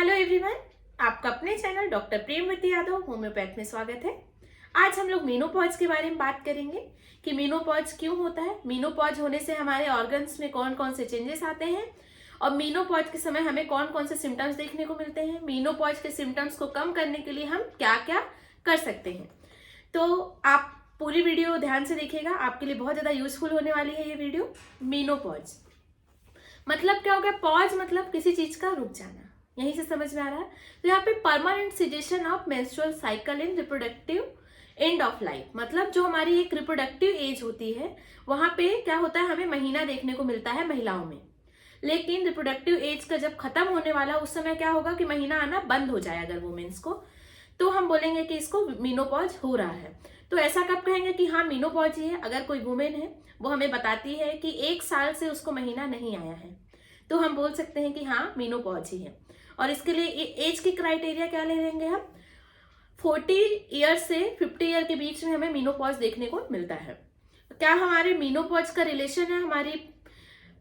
Hello everyone, आपका अपने channel doctor Premvati Yadav homeopath में स्वागत है। आज हम लोग मेनोपॉज के बारे में बात करेंगे कि मेनोपॉज क्यों होता है, मेनोपॉज होने से हमारे ऑर्गन्स में कौन कौन से चेंजेस आते हैं और मेनोपॉज के समय हमें कौन कौन से सिम्टम्स देखने को मिलते हैं। मेनोपॉज के सिम्टम्स को कम करने के लिए हम क्या क्या कर सकते हैं। तो आप पूरी वीडियो ध्यान से देखिएगा, आपके लिए बहुत ज़्यादा यूजफुल होने वाली है ये वीडियो। मेनोपॉज मतलब क्या हो गया? पॉज मतलब किसी चीज का रुक जाना, यहीं से समझ में आ रहा है। तो यहाँ पे permanent caseation of menstrual cycle in reproductive end of life, मतलब जो हमारी एक रिप्रोडक्टिव एज होती है वहां पे क्या होता है, हमें महीना देखने को मिलता है महिलाओं में। लेकिन रिप्रोडक्टिव एज का जब खत्म होने वाला उस समय क्या होगा कि महीना आना बंद हो जाए अगर वुमेन्स को, तो हम बोलेंगे कि इसको मेनोपॉज हो रहा है। तो ऐसा कब कहेंगे कि हाँ मेनोपॉज ही है? अगर कोई वुमेन है वो हमें बताती है कि 1 साल से उसको महीना नहीं आया है, तो हम बोल सकते हैं कि हाँ मेनोपॉज ही है। और इसके लिए एज की क्राइटेरिया क्या ले लेंगे हम? 40 ईयर से 50 ईयर के बीच में हमें मेनोपॉज देखने को मिलता है। क्या हमारे मेनोपॉज का रिलेशन है हमारी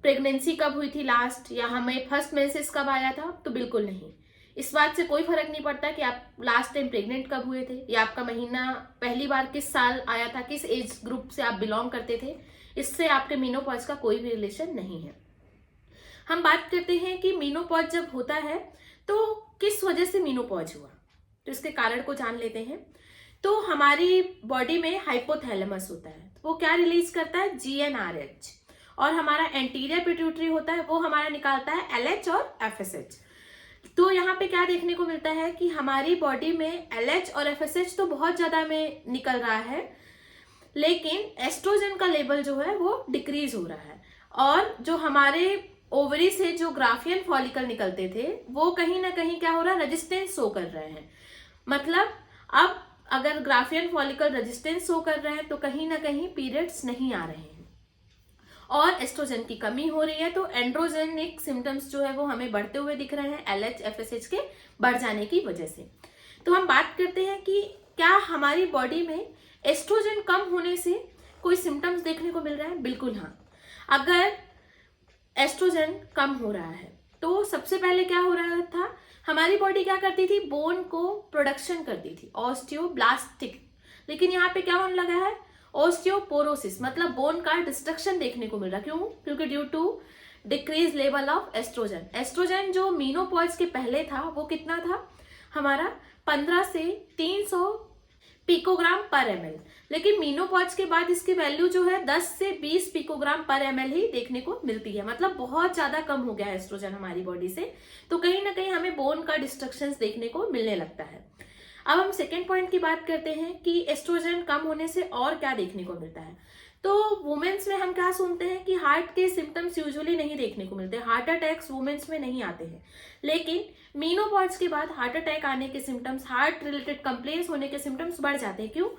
प्रेगनेंसी कब हुई थी लास्ट, या हमें फर्स्ट मेंसेस कब आया था? तो बिल्कुल नहीं। इस बात से कोई फर्क नहीं पड़ता कि आप लास्ट टाइम प्रेग्नेंट कब हुए थे, या आपका महीना पहली बार किस साल आया था, किस एज ग्रुप से आप बिलोंग करते थे। इससे आपके मेनोपॉज का कोई भी रिलेशन नहीं है। हम बात करते हैं कि मेनोपॉज जब होता है तो किस वजह से मेनोपॉज हुआ, तो इसके कारण को जान लेते हैं। तो हमारी बॉडी में हाइपोथैलेमस होता है, तो वो क्या रिलीज करता है? GnRH। और हमारा एंटीरियर पिट्यूटरी होता है, वो हमारा निकालता है LH और FSH। तो यहाँ पे क्या देखने को मिलता है कि हमारी बॉडी में LH और FSH तो बहुत ज्यादा में निकल रहा है, लेकिन एस्ट्रोजन का लेवल जो है वो डिक्रीज हो रहा है। और जो हमारे ओवरी से जो ग्राफियन फॉलिकल निकलते थे वो कहीं ना कहीं क्या हो रहा है? रेजिस्टेंस शो कर रहे हैं। मतलब अब अगर ग्राफियन फॉलिकल रेजिस्टेंस शो कर रहे हैं तो कहीं ना कहीं पीरियड्स नहीं आ रहे हैं और एस्ट्रोजन की कमी हो रही है। तो एंड्रोजेनिक सिम्टम्स जो है वो हमें बढ़ते हुए दिख रहे हैं LH FSH के बढ़ जाने की वजह से। तो हम बात करते हैं कि क्या हमारी बॉडी में एस्ट्रोजन कम होने से कोई सिम्टम्स देखने को मिल रहा है? बिल्कुल हाँ। अगर एस्ट्रोजन कम हो रहा है तो सबसे पहले क्या हो रहा था, हमारी बॉडी क्या करती थी? बोन को प्रोडक्शन करती थी, ऑस्टियोब्लास्टिक। लेकिन यहाँ पे क्या होने लगा है? ऑस्टियोपोरोसिस, मतलब बोन का डिस्ट्रक्शन देखने को मिल रहा है। क्यों? क्योंकि due to decrease level of estrogen. Estrogen जो मेनोपॉज के पहले था वो कितना था हमारा? 15 से 300 पिकोग्राम पर ml। लेकिन मेनोपॉज के बाद इसकी वैल्यू जो है 10 से 20 पिकोग्राम पर ml ही देखने को मिलती है। मतलब बहुत ज्यादा कम हो गया है एस्ट्रोजन हमारी बॉडी से। तो कहीं ना कहीं हमें बोन का डिस्ट्रक्शन देखने को मिलने लगता है। अब हम सेकेंड पॉइंट की बात करते हैं कि एस्ट्रोजन कम होने से और क्या देखने को मिलता है। तो वुमेन्स में हम क्या सुनते हैं कि हार्ट के सिम्टम्स यूजुअली नहीं देखने को मिलते, हार्ट अटैक्स वुमेन्स में नहीं आते हैं। लेकिन मेनोपॉज के बाद हार्ट अटैक आने के सिम्टम्स, हार्ट रिलेटेड कंप्लेंट्स होने के सिम्टम्स बढ़ जाते हैं। क्यों?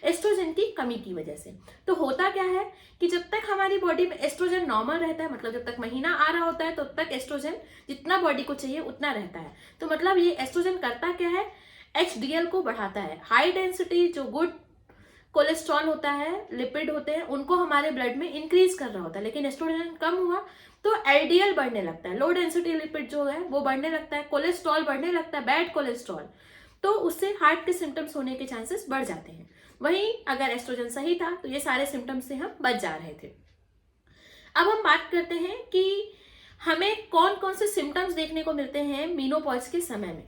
एस्ट्रोजन की कमी की वजह से। तो होता क्या है कि जब तक हमारी बॉडी में एस्ट्रोजन नॉर्मल रहता है, मतलब जब तक महीना आ रहा होता है तब तक एस्ट्रोजन जितना बॉडी को चाहिए उतना रहता है। तो मतलब ये एस्ट्रोजन करता क्या है? HDL को बढ़ाता है। हाई डेंसिटी जो गुड कोलेस्ट्रॉल होता है, लिपिड होते हैं, उनको हमारे ब्लड में इंक्रीज कर रहा होता है। लेकिन एस्ट्रोजन कम हुआ तो LDL बढ़ने लगता है, लो डेंसिटी लिपिड जो है वो बढ़ने लगता है, कोलेस्ट्रॉल बढ़ने लगता है, बैड कोलेस्ट्रॉल। तो उससे हार्ट के सिम्टम्स होने के चांसेस बढ़ जाते हैं। वहीं अगर एस्ट्रोजन सही था तो ये सारे सिम्टम्स से हम बच जा रहे थे। अब हम बात करते हैं कि हमें कौन कौन से सिम्टम्स देखने को मिलते हैं मेनोपॉज के समय में।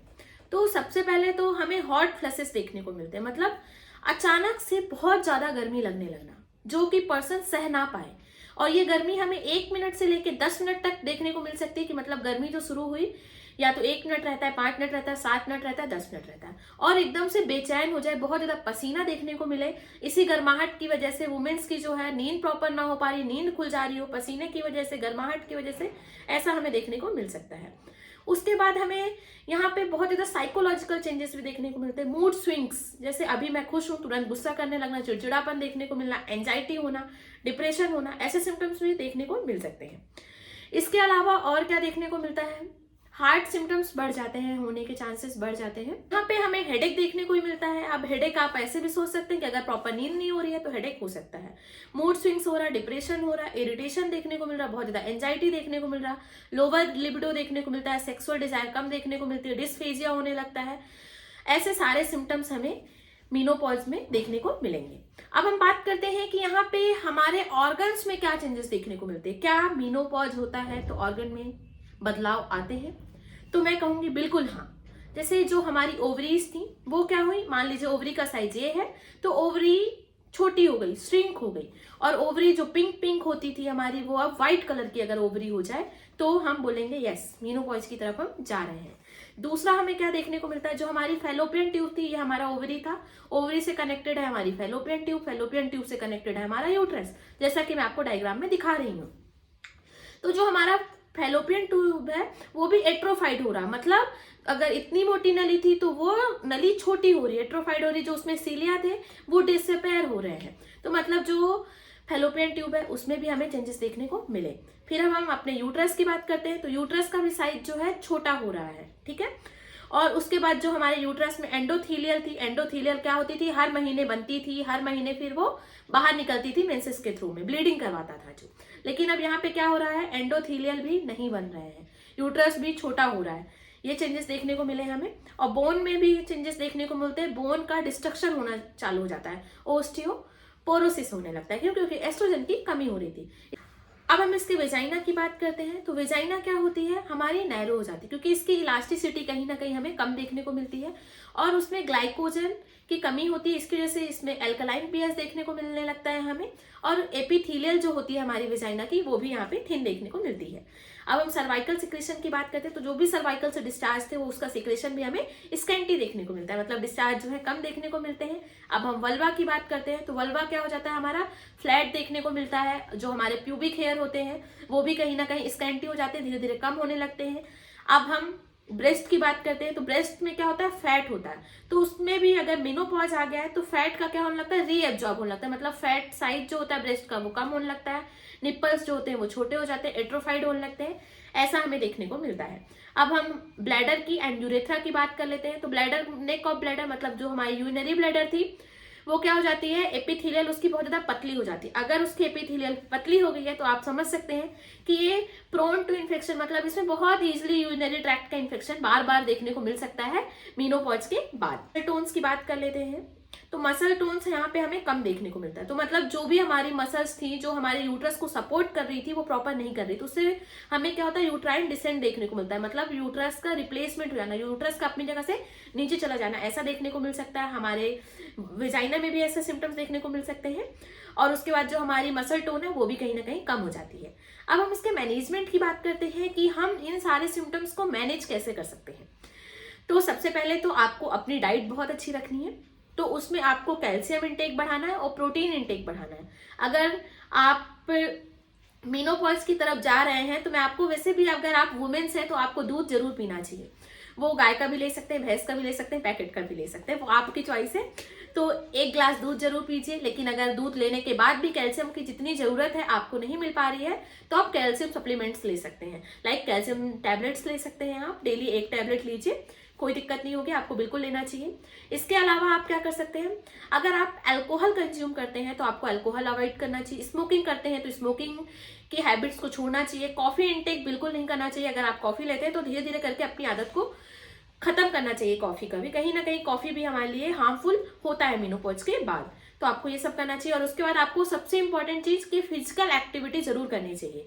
तो सबसे पहले तो हमें हॉट फ्लैशेस देखने को मिलते हैं, मतलब अचानक से बहुत ज्यादा गर्मी लगने लगना जो कि पर्सन सह ना पाए। और ये गर्मी हमें 1 मिनट से लेके 10 मिनट तक देखने को मिल सकती है कि मतलब गर्मी जो शुरू हुई या तो 1 मिनट रहता है, 5 मिनट रहता है, 7 मिनट रहता है, 10 मिनट रहता है, और एकदम से बेचैन हो जाए, बहुत ज्यादा पसीना देखने को मिले। इसी गर्माहट की वजह से वुमेन्स की जो है नींद प्रॉपर ना हो पा रही, नींद खुल जा रही हो पसीने की वजह से, गर्माहट की वजह से, ऐसा हमें देखने को मिल सकता है। उसके बाद हमें यहाँ पे बहुत ज्यादा साइकोलॉजिकल चेंजेस भी देखने को मिलते हैं। मूड स्विंग्स, जैसे अभी मैं खुश हूँ तुरंत गुस्सा करने लगना, चिड़चिड़ापन देखने को मिलना, एंजाइटी होना, डिप्रेशन होना, ऐसे सिम्टम्स भी देखने को मिल सकते हैं। इसके अलावा और क्या देखने को मिलता है? हार्ट सिम्टम्स बढ़ जाते हैं, होने के चांसेस बढ़ जाते हैं। यहाँ पे हमें हेडेक देखने को ही मिलता है। अब हेडेक आप ऐसे भी सोच सकते हैं कि अगर प्रॉपर नींद नहीं हो रही है तो हेडेक हो सकता है। मूड स्विंग्स हो रहा है, डिप्रेशन हो रहा है, इरिटेशन देखने को मिल रहा है, बहुत ज्यादा एंजाइटी देखने को मिल रहा है, लोअर लिबिडो देखने को मिलता है, सेक्सुअल डिजायर कम देखने को मिलती है, डिस्फेजिया होने लगता है। ऐसे सारे सिम्टम्स हमें मीनोपॉज में देखने को मिलेंगे। अब हम बात करते हैं कि यहाँ पे हमारे ऑर्गन्स में क्या चेंजेस देखने को मिलते हैं। क्या मीनोपॉज होता है तो ऑर्गन में बदलाव आते हैं? तो मैं कहूंगी बिल्कुल हाँ। जैसे जो हमारी ओवरीज थी वो क्या हुई, मान लीजिए ओवरी का साइज ये है तो ओवरी छोटी हो गई, श्रिंक हो गई, और ओवरी जो पिंक पिंक होती थी हमारी वो अब व्हाइट कलर की अगर ओवरी हो जाए तो हम बोलेंगे यस मीनोपॉज की तरफ हम जा रहे हैं। दूसरा हमें क्या देखने को मिलता है, जो हमारी फैलोपियन ट्यूब थी, ये हमारा ओवरी था, ओवरी से कनेक्टेड है हमारी फैलोपियन ट्यूब, फैलोपियन ट्यूब से कनेक्टेड है हमारा यूट्रस, जैसा कि मैं आपको डायग्राम में दिखा रही हूँ। तो जो हमारा फैलोपियन ट्यूब है वो भी एट्रोफाइड हो रहा, मतलब अगर इतनी मोटी नली थी तो वो नली छोटी हो रही है, एट्रोफाइड हो रही, जो उसमें सीलिया थे वो डिसअपेयर हो रहे हैं। तो मतलब जो फैलोपियन ट्यूब है उसमें भी हमें चेंजेस देखने को मिले। फिर हम अपने यूट्रस की बात करते हैं तो यूट्रस का भी साइज जो है छोटा हो रहा है, ठीक है। और उसके बाद जो हमारे यूट्रस में एंडोथीलियल थी, एंडोथीलियल क्या होती थी, हर महीने बनती थी, हर महीने फिर वो बाहर निकलती थी मेंसेस के थ्रू में, ब्लीडिंग करवाता था जो। लेकिन अब यहाँ पे क्या हो रहा है, एंडोथीलियल भी नहीं बन रहे हैं, यूट्रस भी छोटा हो रहा है, ये चेंजेस देखने को मिले हमें। और बोन में भी चेंजेस देखने को मिलते हैं, बोन का डिस्ट्रक्शन होना चालू हो जाता है, ओस्टियोपोरोसिस होने लगता है, क्योंकि एस्ट्रोजन की कमी हो रही थी। अब हम इसके वेजाइना की बात करते हैं तो वेजाइना क्या होती है, हमारी नैरो हो जाती है, क्योंकि इसकी इलास्टिसिटी कहीं ना कहीं हमें कम देखने को मिलती है और उसमें ग्लाइकोजन की कमी होती है, इसकी वजह से इसमें एल्कलाइन पीएच देखने को मिलने लगता है हमें। और एपिथीलियल जो होती है हमारी वेजाइना की वो भी यहाँ पे थिन देखने को मिलती है। अब हम सर्वाइकल सिक्रेशन की बात करते हैं तो जो भी सर्वाइकल से डिस्चार्ज थे वो उसका सिक्रेशन भी हमें स्कैंटी देखने को मिलता है, मतलब डिस्चार्ज जो है कम देखने को मिलते हैं। अब हम वल्वा की बात करते हैं तो वल्वा क्या हो जाता है, हमारा फ्लैट देखने को मिलता है, जो हमारे प्यूबिक हेयर होते हैं वो भी कहीं ना कहीं स्कैंटी हो जाते हैं, धीरे धीरे कम होने लगते हैं। अब हम ब्रेस्ट की बात करते हैं तो ब्रेस्ट में क्या होता है, फैट होता है, तो उसमें भी अगर मेनोपॉज आ गया है तो फैट का क्या होने लगता है, रीएब्जॉर्ब होने लगता है, मतलब फैट साइज जो होता है ब्रेस्ट का वो कम होने लगता है, निप्पल्स जो होते हैं वो छोटे हो जाते हैं, एट्रोफाइड होने लगते हैं, ऐसा हमें देखने को मिलता है। अब हम ब्लैडर की एंड यूरेथ्रा की बात कर लेते हैं तो ब्लैडर, नेक ऑफ ब्लैडर, मतलब जो हमारी यूरिनरी ब्लैडर थी वो क्या हो जाती है, एपिथेलियल उसकी बहुत ज्यादा पतली हो जाती है। अगर उसकी एपिथेलियल पतली हो गई है तो आप समझ सकते हैं कि ये प्रोन टू इन्फेक्शन, मतलब इसमें बहुत इजीली यूरिनरी ट्रैक्ट का इन्फेक्शन बार बार देखने को मिल सकता है मीनोपॉज के बाद। टोन्स की बात कर लेते हैं तो मसल टोन्स यहाँ पे हमें कम देखने को मिलता है, तो मतलब जो भी हमारी मसल्स थी जो हमारे यूट्रस को सपोर्ट कर रही थी वो प्रॉपर नहीं कर रही, तो उससे हमें क्या होता है, यूट्राइन डिसेंट देखने को मिलता है, मतलब यूट्रस का रिप्लेसमेंट हो जाना, यूट्रस का अपनी जगह से नीचे चला जाना, ऐसा देखने को मिल सकता है। हमारे वेजाइना में भी ऐसे सिम्टम्स देखने को मिल सकते हैं। और उसके बाद जो हमारी मसल टोन है वो भी कहीं ना कहीं कम हो जाती है। अब हम इसके मैनेजमेंट की बात करते हैं कि हम इन सारे सिम्टम्स को मैनेज कैसे कर सकते हैं। तो सबसे पहले तो आपको अपनी डाइट बहुत अच्छी रखनी है, तो उसमें आपको कैल्शियम इंटेक बढ़ाना है और प्रोटीन इंटेक बढ़ाना है। अगर आप मीनोपॉज की तरफ जा रहे हैं तो मैं आपको, वैसे भी अगर आप वुमेन्स हैं तो आपको दूध जरूर पीना चाहिए, वो गाय का भी ले सकते हैं, भैंस का भी ले सकते हैं, पैकेट का भी ले सकते हैं, वो आपकी चॉइस है। तो 1 ग्लास दूध जरूर पीजिए, लेकिन अगर दूध लेने के बाद भी कैल्शियम की जितनी जरूरत है आपको नहीं मिल पा रही है तो आप कैल्शियम सप्लीमेंट्स ले सकते हैं, लाइक कैल्शियम टैबलेट्स ले सकते हैं आप, डेली 1 टैबलेट लीजिए, कोई दिक्कत नहीं होगी, आपको बिल्कुल लेना चाहिए। इसके अलावा आप क्या कर सकते हैं, अगर आप अल्कोहल कंज्यूम करते हैं तो आपको अल्कोहल अवॉइड करना चाहिए, स्मोकिंग करते हैं तो स्मोकिंग की हैबिट्स को छोड़ना चाहिए, कॉफी इंटेक बिल्कुल नहीं करना चाहिए, अगर आप कॉफी लेते हैं तो धीरे धीरे करके अपनी आदत को खत्म करना चाहिए कॉफी का भी, कहीं ना कहीं कॉफी भी हमारे लिए हार्मफुल होता है मेनोपॉज के बाद, तो आपको ये सब करना चाहिए। और उसके बाद आपको सबसे इंपॉर्टेंट चीज की फिजिकल एक्टिविटी जरूर करनी चाहिए,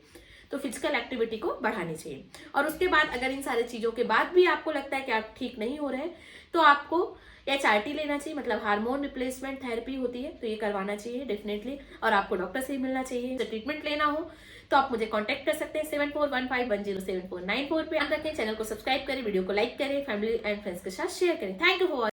तो फिजिकल एक्टिविटी को बढ़ानी चाहिए। और उसके बाद अगर इन सारी चीजों के बाद भी आपको लगता है कि आप ठीक नहीं हो रहे हैं तो आपको HRT लेना चाहिए, मतलब हार्मोन रिप्लेसमेंट थेरेपी होती है, तो ये करवाना चाहिए डेफिनेटली, और आपको डॉक्टर से ही मिलना चाहिए। जब ट्रीटमेंट लेना हो तो आप मुझे कांटेक्ट कर सकते हैं 7415107494 पे। ध्यान रखें, चैनल को सब्सक्राइब करें, वीडियो को लाइक करें, फैमिली एंड फ्रेंड्स के साथ शेयर करें। Thank you for